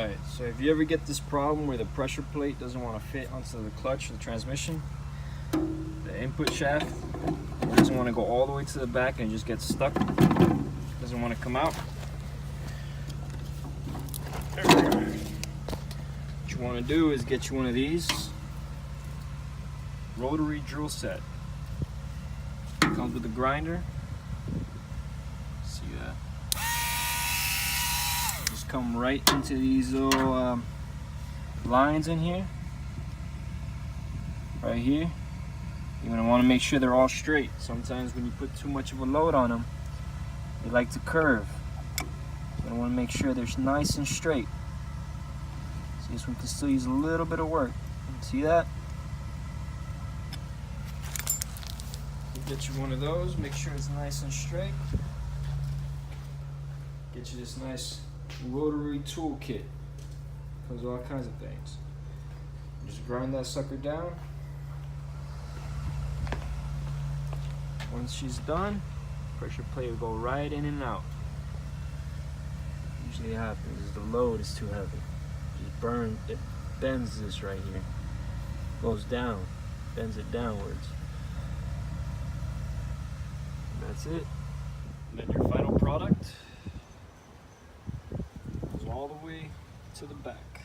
Alright, so if you ever get this problem where the pressure plate doesn't want to fit onto the clutch or the transmission, the input shaft doesn't want to go all the way to the back and just gets stuck, doesn't want to come out, what you want to do is get you one of these rotary drill set. It comes with a grinder. See that? Just come right into these little lines in here, right here. You're going to want to make sure they're all straight. Sometimes when you put too much of a load on them, they like to curve. You're going to want to make sure they're nice and straight. See, this one can still use a little bit of work. See that? Get you one of those, make sure it's nice and straight. Get you this nice rotary tool kit. Comes with all kinds of things. Just grind that sucker down. Once she's done, pressure plate will go right in and out. Usually happens is the load is too heavy. It bends this right here. Goes down, bends it downwards. That's it. And then your final product goes all the way to the back.